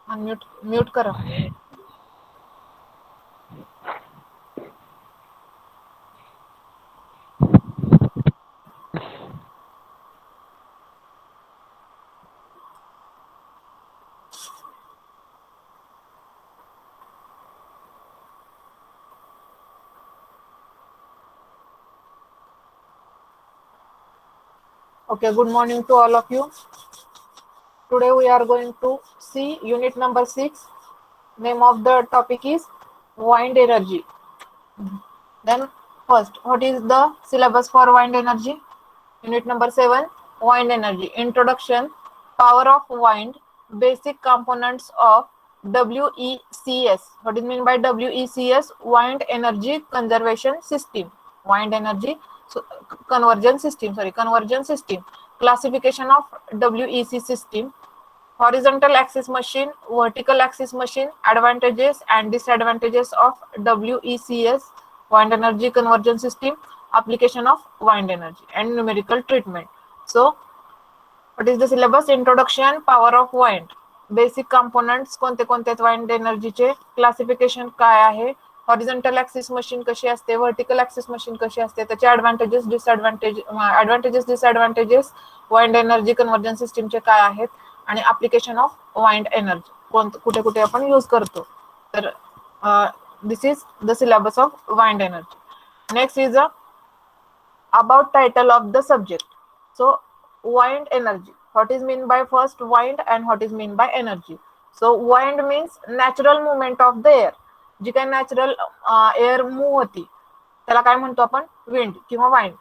Mute करा. Okay, good morning to all of you. Today we are going to see unit number 6. Name of the topic is wind energy. Then first, what is the syllabus for wind energy? Unit number 7, wind energy. Introduction, power of wind, basic components of WECS. What is mean by WECS? Wind energy conservation system. Wind energy conversion system. Classification of WEC system. Horizontal axis machine, vertical axis machine, advantages and disadvantages of WECS, wind energy conversion system, application of wind energy and numerical treatment. So what is the syllabus? Introduction, power of wind, basic components कोणते कोणते आहेत wind एनर्जीचे, classification काय आहे, horizontal axis machine कशी असते, vertical axis machine कशी असते, त्याचे advantages disadvantages wind energy conversion सिस्टीमचे काय आहेत आणि ऍप्लिकेशन ऑफ वाइंड एनर्जी कुठे कुठे आपण यूज करतो. तर this is the syllabus of wind energy. Next is about title of the subject. So wind energy, what is mean by first wind and what is mean by energy. So wind means natural movement of the air. जी काही natural air move होती त्याला काय म्हणतो आपण? Wind किंवा wind.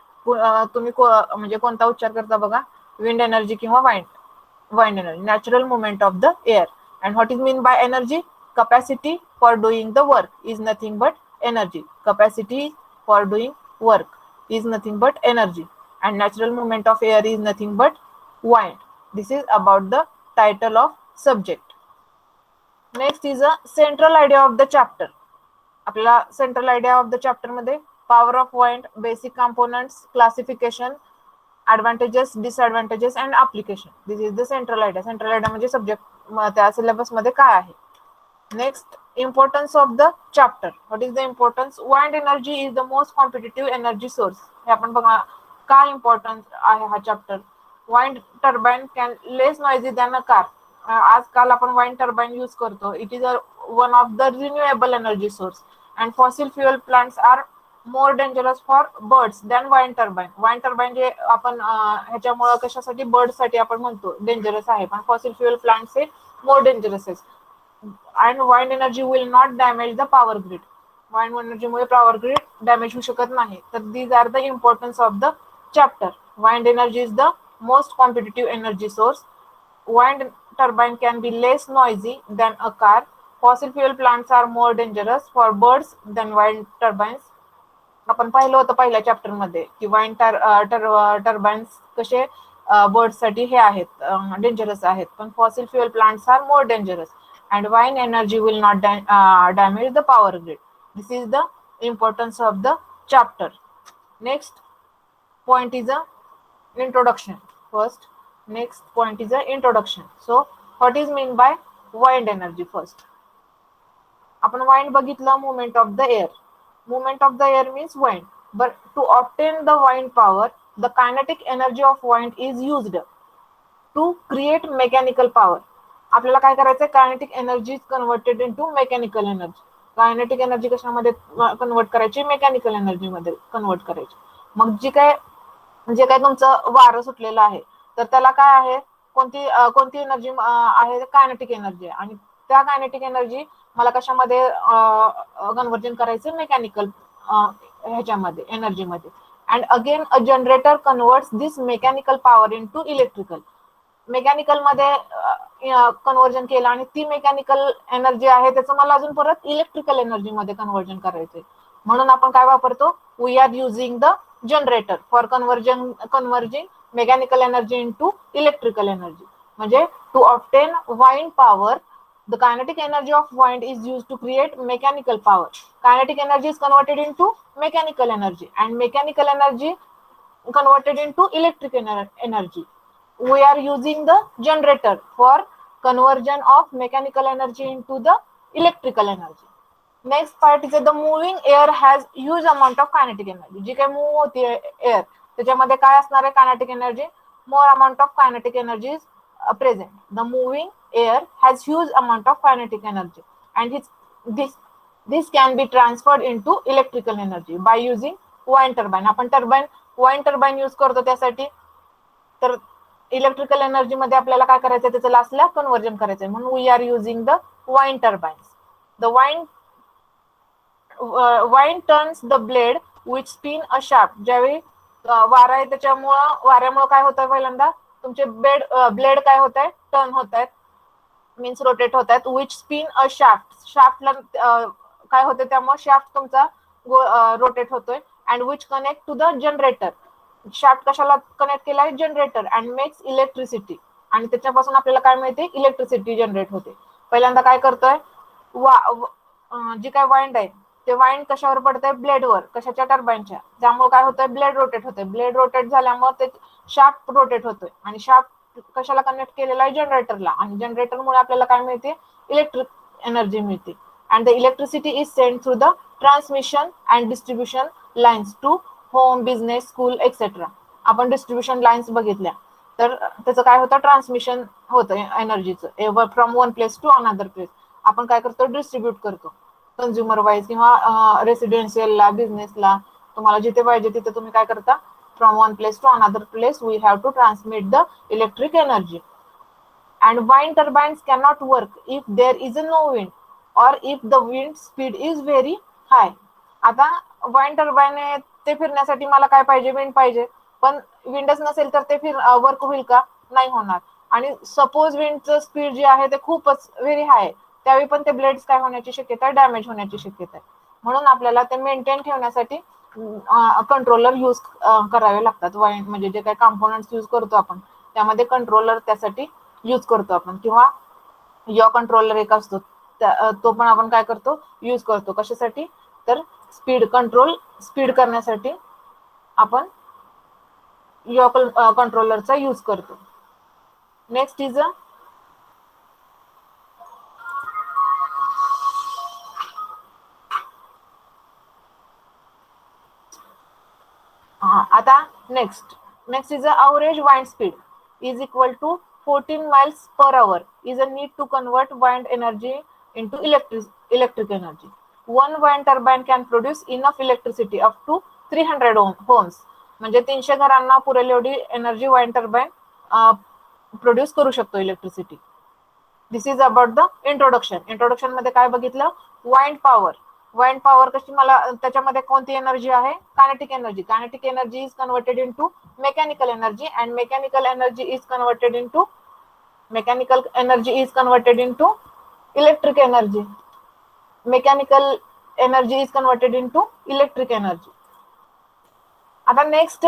तुम्ही म्हणजे कोणता उच्चार करता बघा, विंड एनर्जी किंवा wind energy, natural movement of the air. And what is mean by energy? Capacity for doing the work is nothing but energy. Capacity for doing work is nothing but energy, and natural movement of air is nothing but wind. This is about the title of subject. Next is a central idea of the chapter. आपला central idea of the chapter मध्ये power of wind, basic components, classification, advantages, disadvantages and application. This is the central idea. Central idea म्हणजे subject त्या syllabus मध्ये काय आहे. Next, importance of the chapter. What is the importance? Wind energy is the most competitive energy source. हे आपण बघा काय importance आहे हा chapter. Wind turbine can less noisy than a car. आजकाल आपण वाइंड टर्बाइन यूज करतो. It is one of the renewable energy source and fossil fuel plants are more dangerous for birds than wind turbine. Wind turbine जे आपण ह्याच्यामुळे कशासाठी बर्ड्ससाठी आपण म्हणतो dangerous आहे, पण फॉसिल फ्युएल प्लांट्स हे मोर डेंजरस आहे. and wind energy will not damage the power grid. Wind energy मुळे power grid damage होऊ शकत नाही. तर these are the importance of the chapter. Wind energy is the most competitive energy source. Wind turbine can be less noisy than a car. Fossil fuel plants are more dangerous for birds than wind turbines. आपण पाहिलं होतं पहिल्या chapter मध्ये की wind turbines कसे birds साठी हे आहेत, डेंजरस आहेत, पण fossil fuel plants are more dangerous. And wind energy will not damage the power grid. This is the importance of the chapter. Next point is a introduction. First, next point is a introduction. So, what is mean by wind energy? First, आपण wind बघितलं, movement of the air. Movement of the air means wind. But to obtain the wind power, the kinetic energy of wind is used to create mechanical power. आपल्याला काय करायचंय? Kinetic energy converted into mechanical energy. Kinetic energy कशामध्ये convert करायची? Mechanical energy मध्ये convert करायची. मग जे काय तुमचं वारं सुटलेलं आहे तर त्याला काय आहे? कोणती एनर्जी आहे? Kinetic energy. आणि त्या कायनेटिक एनर्जी मला कशामध्ये कन्वर्जन करायचं? मेकॅनिकल ह्याच्यामध्ये एनर्जीमध्ये. And again a generator converts this mechanical power into electrical. Mechanical मध्ये कन्वर्जन केलं आणि ती मेकॅनिकल एनर्जी आहे त्याचं मला अजून परत इलेक्ट्रिकल एनर्जी मध्ये कन्वर्जन करायचंय. म्हणून आपण काय वापरतो? We are using the generator for converting mechanical energy into electrical energy. म्हणजे to obtain wind power, the kinetic energy of wind is used to create mechanical power. Kinetic energy is converted into mechanical energy and mechanical energy converted into electric energy. We are using the generator for conversion of mechanical energy into the electrical energy. Next part is that the moving air has huge amount of kinetic energy. जी काही move होती air त्याच्यामध्ये काय असणार आहे kinetic energy, more amount of kinetic energy is present. The moving air has huge amount of kinetic energy and this can be transferred into electrical energy by using wind turbine. आपण turbine wind turbine use करतो त्यासाठी, तर electrical energy मध्ये आपल्याला काय करायचं त्याचं लास्टला कन्वर्जन करायचंय म्हणून we are using the wind turbines. The wind turns the blade which spin a shaft. ज्यावेळी वारा आहे त्याच्यामुळं वाऱ्यामुळे काय होतं पहिल्यांदा तुमचे ब्लेड काय होत आहे टर्न होत आहेत मीन्स रोटेट होत आहेत विच स्पिन अ शाफ्टला काय होते त्यामुळे शाफ्ट तुमचा रोटेट होतोय and which connect to the generator. Shaft कशाला कनेक्ट केलाय जनरेटर अँड मेक्स इलेक्ट्रिसिटी आणि त्याच्यापासून आपल्याला काय मिळते इलेक्ट्रिसिटी जनरेट होते. पहिल्यांदा काय करतोय जी काय वाइंड आहे ते वाइंड कशावर पडतंय ब्लेडवर कशाच्या टर्बाईनच्या त्यामुळे काय होतंय ब्लेड रोटेट होतंय. ब्लेड रोटेट झाल्यामुळे ते शाफ्ट रोटेट होतोय आणि शाफ्ट कशाला कनेक्ट केलेला आहे जनरेटरला आणि जनरेटरमुळे आपल्याला काय मिळते इलेक्ट्रिक एनर्जी मिळते. And the electricity is send through the transmission and distribution lines to home business school etcetera. आपण डिस्ट्रीब्युशन लाईन्स बघितल्या तर त्याचं काय होतं ट्रान्समिशन होतं एनर्जीचं from one place to another place. आपण काय करतो डिस्ट्रीब्यूट करतो कंझ्युमर वाईज किंवा रेसिडेन्शियलला बिझनेसला तुम्हाला जिथे पाहिजे तिथे तुम्ही काय करता from one place to another place we have to transmit the electric energy. And wind turbines cannot work if there is no wind or if the wind speed is very high. आता wind turbine ते फिरण्यासाठी मला काय पाहिजे wind पाहिजे पण विंडच नसेल तर ते वर्क होईल का नाही होणार. आणि सपोज विंडचं स्पीड जे आहे ते खूपच व्हेरी हाय आहे त्यावेळी पण ते ब्लेड्स काय होण्याची शक्यता आहे डॅमेज होण्याची शक्यता आहे. म्हणून आपल्याला ते मेंटेन ठेवण्यासाठी कंट्रोलर यूज करावे लागतात. वाइंड म्हणजे जे काही कॉम्पोनंट्स यूज करतो आपण त्यामध्ये कंट्रोलर त्यासाठी यूज करतो आपण किंवा यो कंट्रोलर एक असतो तो पण आपण काय करतो यूज करतो कशासाठी तर स्पीड करण्यासाठी आपण यो कंट्रोलरचा यूज करतो. नेक्स्ट इज आता next is the average wind speed is equal to 14 miles per hour is a need to convert wind energy into electric energy. One wind turbine can produce enough electricity up to 300 homes. म्हणजे 300 घरांना पुरेल एवढी energy wind turbine produce करू शकतो electricity. This is about the introduction मध्ये काय बघितलं wind power कशी मला त्याच्यामध्ये कोणती एनर्जी आहे kinetic energy is converted into mechanical energy and mechanical energy is converted into electric energy. Mechanical energy is converted into electric energy. आता next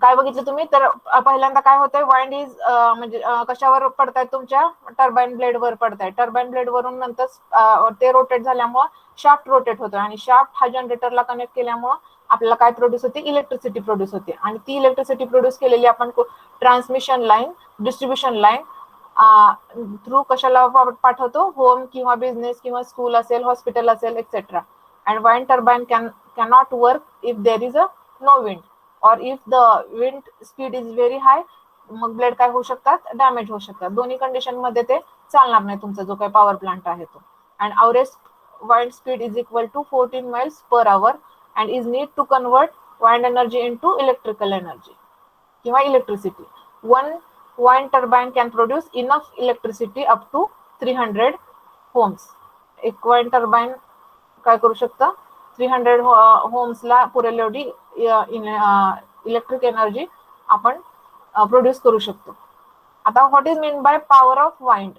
काय बघितलं तुम्ही तर पहिल्यांदा काय होतंय वाइंड इज म्हणजे कशावर पडतायत तुमच्या टर्बाइन ब्लेडवर पडतायत. टर्बाइन ब्लेड वरून नंतर ते रोटेट झाल्यामुळे शाफ्ट रोटेट होतो आणि शाफ्ट हा जनरेटरला कनेक्ट केल्यामुळे आपल्याला काय प्रोड्यूस होते इलेक्ट्रिसिटी प्रोड्यूस होते आणि ती इलेक्ट्रिसिटी प्रोड्यूस केलेली आपण transmission line distribution line through कशाला पाठवतो होम किंवा बिझनेस किंवा स्कूल असेल हॉस्पिटल असेल etcetera. And wind turbine cannot work if there is a no wind or if the wind speed is very high मग blade काय होऊ शकतात डॅमेज होऊ शकतात. दोन्ही कंडिशन मध्ये ते चालणार नाही तुमचा जो काही पॉवर प्लांट आहे तो. And average wind speed is equal to 14 miles per hour and is need to convert wind energy into electrical energy किंवा electricity. One wind turbine can produce enough electricity up to 300 homes. एक wind turbine काय करू शकतं 300 होम्सला पुरेल एवढी electric energy आपण produce करू शकतो. आता what is mean by power of wind.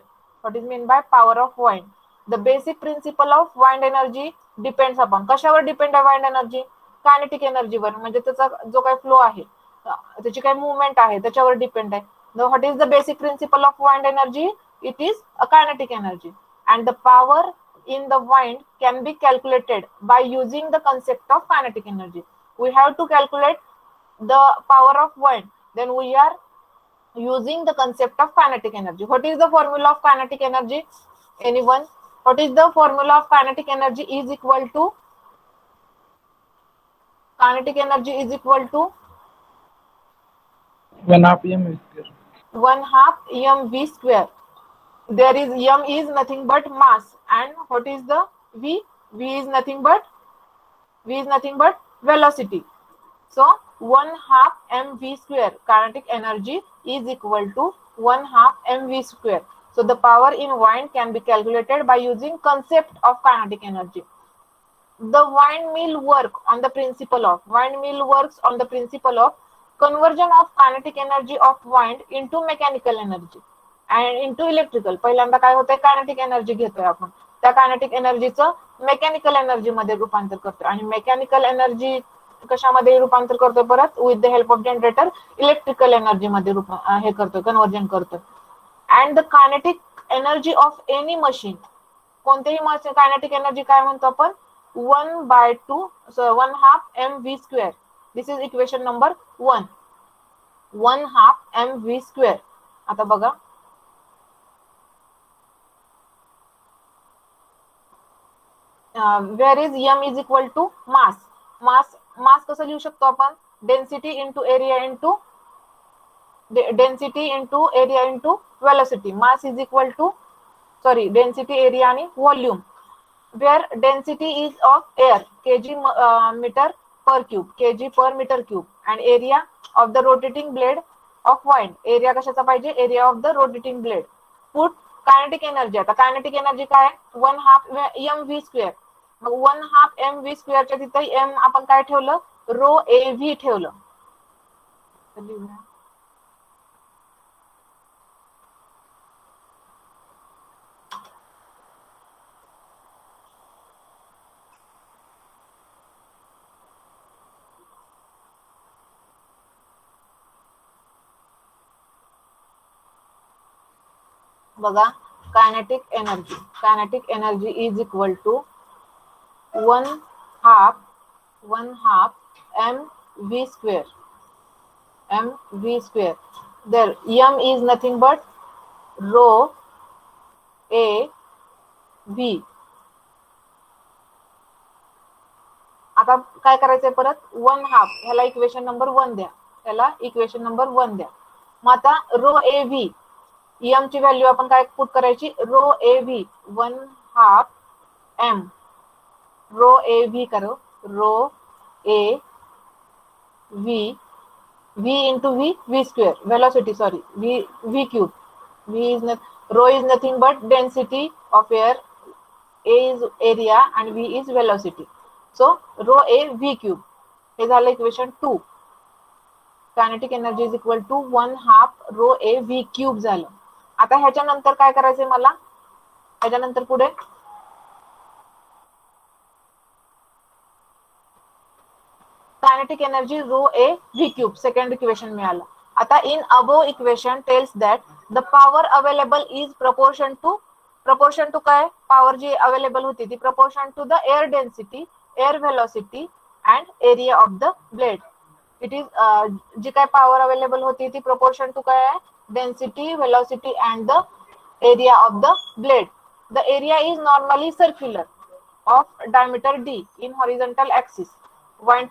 The basic principle of wind energy depends upon कशावर डिपेंड आहे वाइंड एनर्जी कायनेटिक एनर्जीवर म्हणजे त्याचा जो काही फ्लो आहे त्याची काही मुवमेंट आहे त्याच्यावर डिपेंड आहे. What is the basic principle of wind energy it is a kinetic energy and the power in the wind can be calculated by using the concept of kinetic energy. We have to calculate the power of wind, then we are using the concept of kinetic energy. What is the formula of kinetic energy? Anyone? What is the formula of kinetic energy? Is equal to kinetic energy is equal to 1/2 m square. 1/2 mv square. There is m is nothing but mass, and what is the v? V is nothing but velocity. So 1/2 mv square kinetic energy is equal to 1/2 mv square. So the power in wind can be calculated by using concept of kinetic energy. The windmill works on the principle of conversion of kinetic energy of wind into mechanical energy and into electrical. पहिल्यांदा काय होतंय, kinetic energy घेतोय आपण, त्या kinetic एनर्जीचं mechanical energy मध्ये रूपांतर करतोय, आणि मेकॅनिकल एनर्जी कशामध्ये रूपांतर करतोय परत, with the help of generator electrical energy मध्ये हे करतोय, कन्वर्जन करतोय. And the kinetic energy of any machine, कोणतेही मशीन कायनेटिक एनर्जी काय म्हणतो आपण, 1/2 1/2 mv square. This is equation number 1. 1/2 mv square. आता बघा, where is m is equal to mass. Mass कसं लिहू शकतो आपण, density into area into velocity. Mass is equal to density, area आणि volume. where density is of air kg meter per cube, kg per meter cube, and area of the rotating blade of wind. area कशाचा पाहिजे, area of the rotating blade. put kinetic energy. आता kinetic energy काय, 1/2 mv square. मग 1/2 mv square च्या तिथे m आपण काय ठेवलं, रो av ठेवलं. बघा, kinetic energy is equal to 1/2 mv square. There m is nothing but rho a v. आता काय करायचंय परत, 1/2 ह्याला इक्वेशन नंबर 1 द्या, मग आता रो ए व्ही, एम ची व्हॅल्यू आपण काय पुट करायची, rho A V 1/2 m, rho A V करो, rho A V, v into v square, velocity, v cube. Rho is nothing but density of air, a is area and v is velocity. So rho a v cube. हे झालं equation 2. Kinetic energy is equal to 1/2 rho A V cube झालं. आता ह्याच्यानंतर काय करायचंय मला, ह्याच्यानंतर पुढे kinetic energy rho A V cube, second equation मिळालं. आता in above equation tells that the power available is proportion to काय, पॉवर जी अवेलेबल होती ती proportion to the air density, air velocity and area of the blade. It is जी काय power available होती ती प्रपोर्शन टू काय आहे, density, velocity and the area of the blade. The area is normally circular of diameter d in horizontal axis. Wind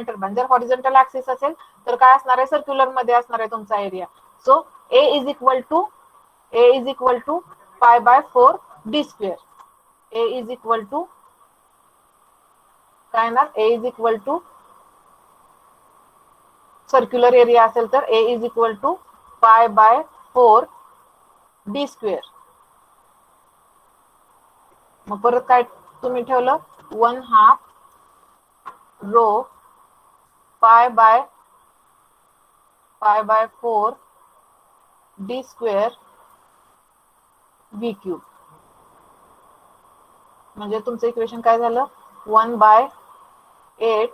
turbine जर horizontal axis असेल तर काय असणार आहे, सर्क्युलर मध्ये असणार आहे तुमचा area. So A is equal to π/4 d square. A is equal to काय ना, A is equal to circular area असेल तर A is equal to π/4 d square. मग परत काय तुम्ही ठेवलं, 1/2 rho π/4 d square v cube. म्हणजे तुमचं इक्वेशन काय झालं, 1/8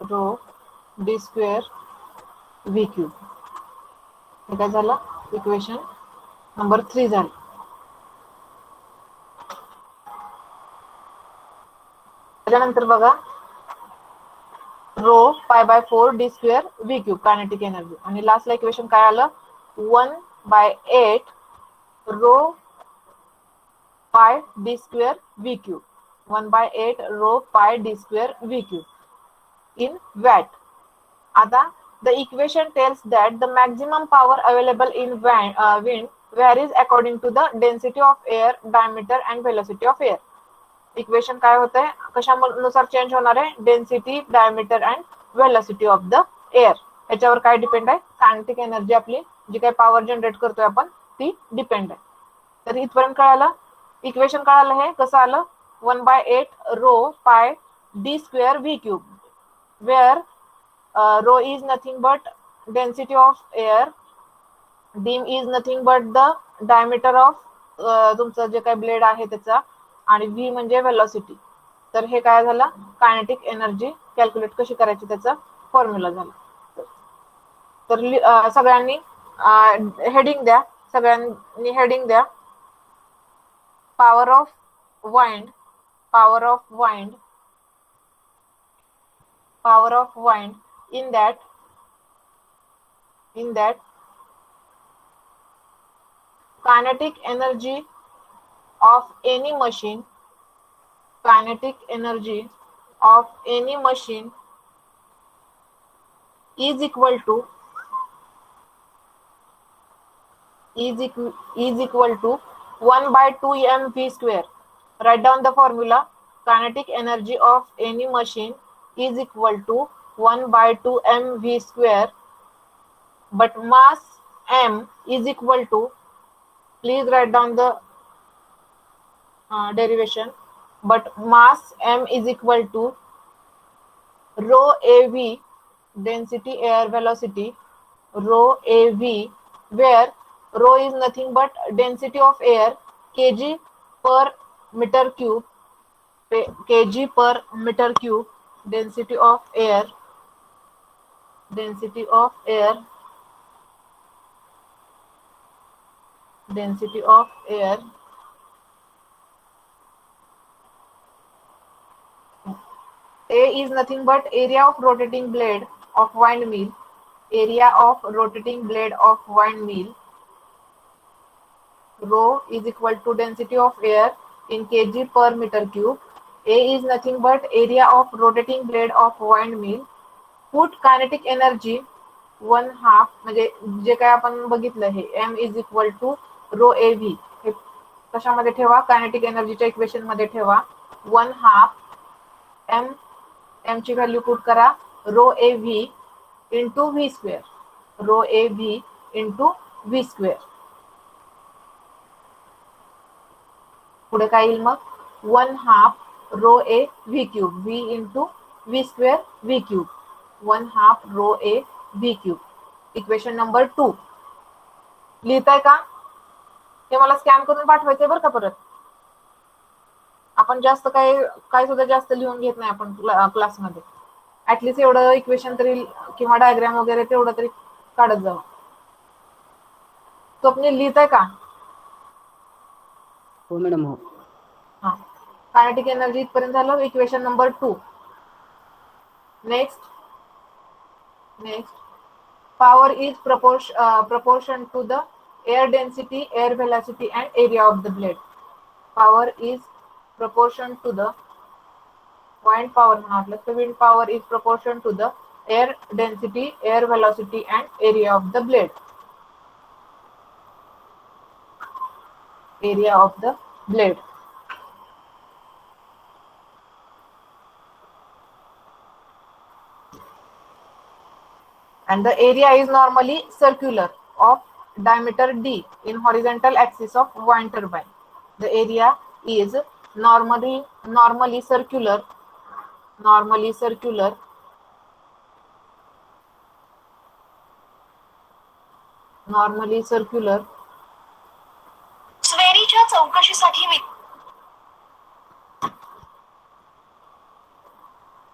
rho d square v cube. हे काय झालं, इक्वेशन नंबर 3 झालं. त्याच्यानंतर बघा rho pi by 4 D square V cube kinetic energy, आणि लास्टला इक्वेशन काय आलं, 1/8 rho pi D square V cube, 1/8 rho pi D square V cube in watt. आता the equation tells that the maximum power available in wind varies according to the density of air, diameter and velocity of air. Equation काय होत आहे, कशानुसार change होणार आहे, density, diameter and velocity of the air, याच्यावर काय depend आहे, kinetic energy आपली जी काही पॉवर जनरेट करतोय आपण ती डिपेंड आहे. तर इथपर्यंत कळालं, इक्वेशन कळालं, हे कसं आलं, 1/8 rho pi D square V cube, where rho is nothing but density of air, deem is nothing but the diameter of तुमचं जे काही ब्लेड आहे त्याचा, आणि व्ही म्हणजे वेलोसिटी. तर हे काय झालं, कायनेटिक एनर्जी कॅल्क्युलेट कशी करायची त्याचा फॉर्म्युला झाला. तर सगळ्यांनी हेडिंग द्या, सगळ्यांनी हेडिंग द्या, power of wind, power of wind, power of wind in that kinetic energy of any machine, kinetic energy of any machine is equal to 1/2 mv square. Write down the formula. Kinetic energy of any machine is equal to 1/2 mv square, but mass m is equal to, please write down the derivation, but mass m is equal to rho av, density air velocity, rho av, where rho is nothing but density of air, kg per meter cube, kg per meter cube, density of air, density of air, density of air, A is nothing but area of rotating blade of windmill, area of rotating blade of windmill, rho is equal to density of air in kg per meter cube. A is nothing but area of rotating blade of windmill. Put kinetic energy 1/2, म्हणजे जे काय आपण बघितलं हे m is equal to rho av, हे कशामध्ये ठेवा, kinetic एनर्जीच्या equation मध्ये ठेवा. 1/2 m ची व्हॅल्यू पुट करा, rho av into V square, rho av into V square. पुढे काय येईल मग, 1/2 rho a V cube, v into V square V cube, 1/2 rho a V cube. Equation number 2 लिहिताय का, हे मला स्कॅन करून पाठवायचंय बरं का. परत आपण जास्त काय सुद्धा जास्त लिहून घेत नाही आपण क्लासमध्ये. ऍटलीस्ट एवढं इक्वेशन तरी किंवा डायग्राम वगैरे तेवढं तरी काढत जावा. स्वप्नील लिहिताय का? हो मॅडम, हो. हा, कायनेटिक एनर्जी इथपर्यंत झालं, equation number 2. Next power is proportion to the air density, air velocity and area of the blade. Power is proportion to the wind power, the wind power is proportion to the air density, air velocity and area of the blade. Area of the blade. And the area is normally circular of diameter d in horizontal axis of wind turbine. The area is normally circular स्वेरीच्या चौकशीसाठी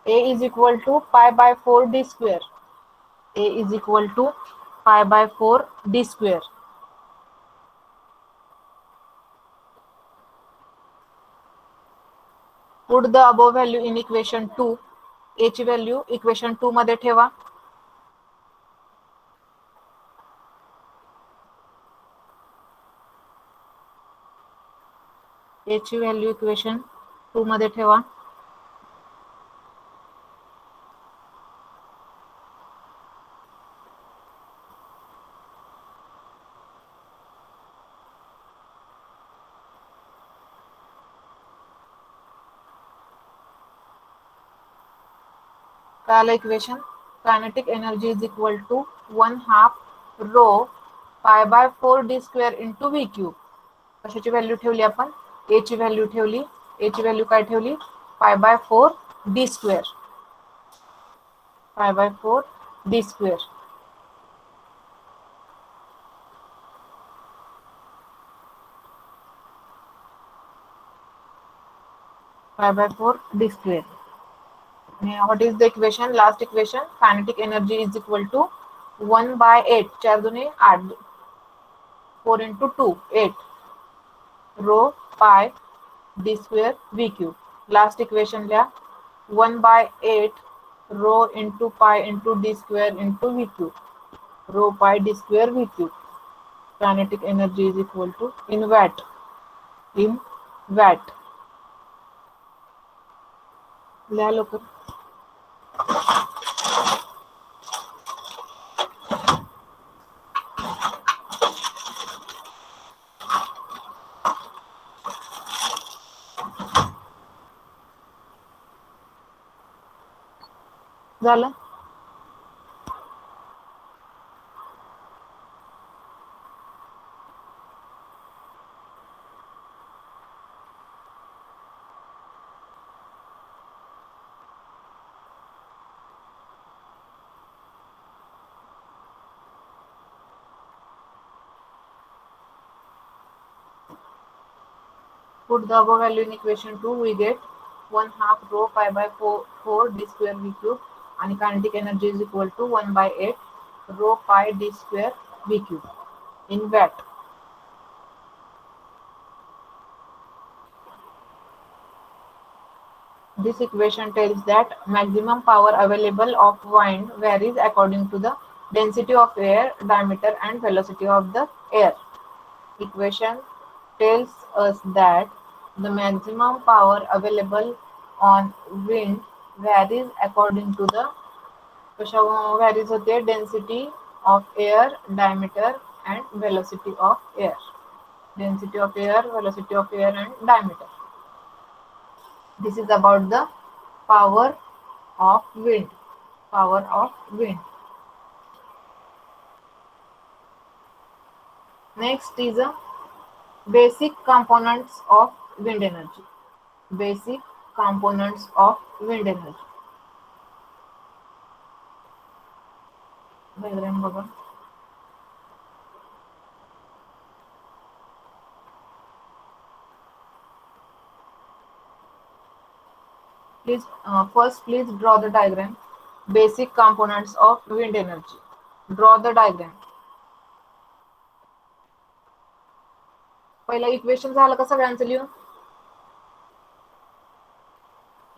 A is equal to pi by 4 d square. A is equal to pi by 4 d square. Put the above value in equation 2. A ची value equation 2 मध्ये ठेवा. A ची value equation 2 मध्ये ठेवा. काय equation? Kinetic energy is equal to 1/2 rho pi by 4 D square into V cube. कशाची value ठेवली आपण? ए ची व्हॅल्यू ठेवली. ए ची व्हॅल्यू काय ठेवली? पाय बाय 4 डी स्क्वेअर. पाय बाय 4 डी स्क्वेअर. पाय by 4 D square. What is the equation? Last equation, kinetic energy is equal to 1/8. 4 दूने 8. 4 into 2, 8. Rho pi d square v cube. Last equation लिहा 1/8 rho into pi into d square into v cube. Rho pi d square v cube. Kinetic energy is equal to in watt. In watt. लिहा लवकर. झालं? Put the above value in equation 2, we get 1/2 rho pi by 4 d square v cube and kinetic energy is equal to 1/8 rho pi d square v cube in watt. This equation tells that maximum power available of wind varies according to the density of air, diameter and velocity of the air. Equation tells us that the maximum power available on wind varies according to the varies होते density of air, diameter and velocity of air. Density of air, velocity of air and diameter. This is about the power of wind. Power of wind. Next is a basic components of wind energy. Basic components of wind energy. Diagram बघा. First please draw the diagram. Basic components of wind energy. Draw the diagram. पहिला equation झालं का सगळ्यांचं लिहून?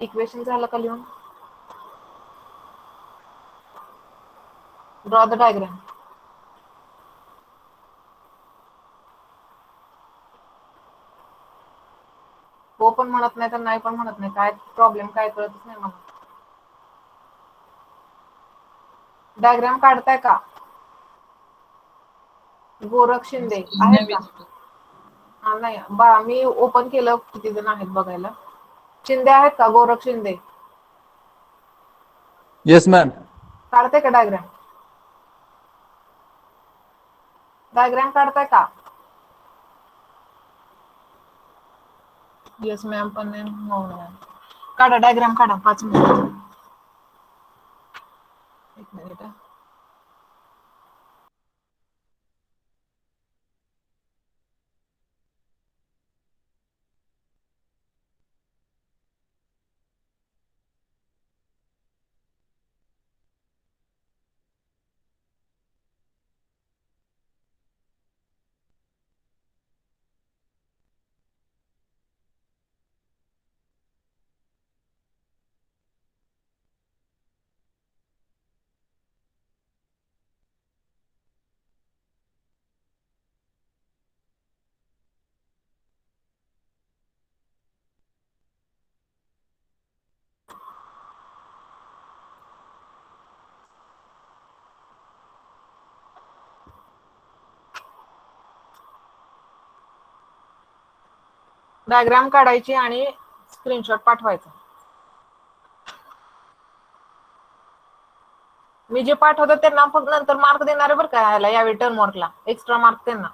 Equation झालं का लिहून? Draw the diagram. हो पण म्हणत नाही तर नाही पण म्हणत नाही. काय प्रॉब्लेम काय कळतच नाही मला. डायग्राम काढताय का? गोरख शिंदे आहेत का? हा नाही मी ओपन केलं, किती जण आहेत बघायला. शिंदे आहेत का? गोरख शिंदे. Yes ma'am. काढताय का डायग्राम? डायग्राम काढताय का? येस मॅम पण नाही. हो मॅम. काढा डायग्राम काढा. 5 मिनिट. एक मिनिट. डायग्राम काढायची आणि स्क्रीनशॉट पाठवायचा. मी जे पाठवतो त्यांना फक्त नंतर मार्क देणार आहे बरं का, याला यावेळी टर्म वर्कला एक्स्ट्रा मार्क त्यांना.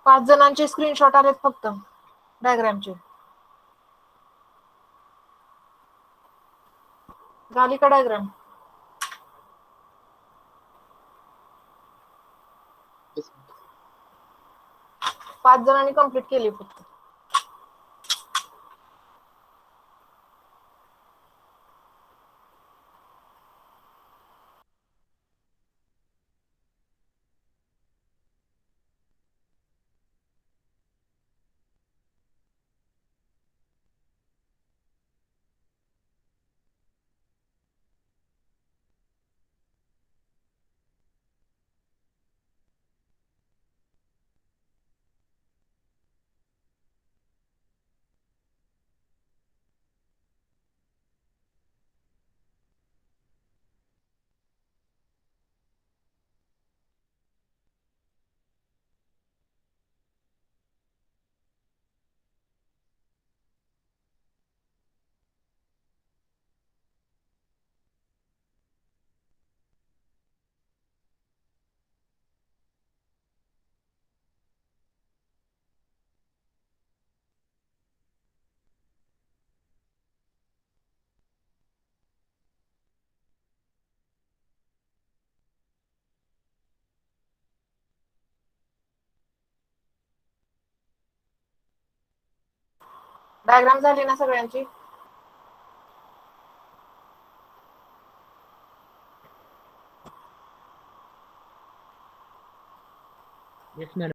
5 जणांचे स्क्रीनशॉट आलेत फक्त डायग्रामचे. झाली का डायग्राम? 5 जणांनी कंप्लीट केली फक्त. डायग्राम झाली ना सगळ्यांची? Yes madam.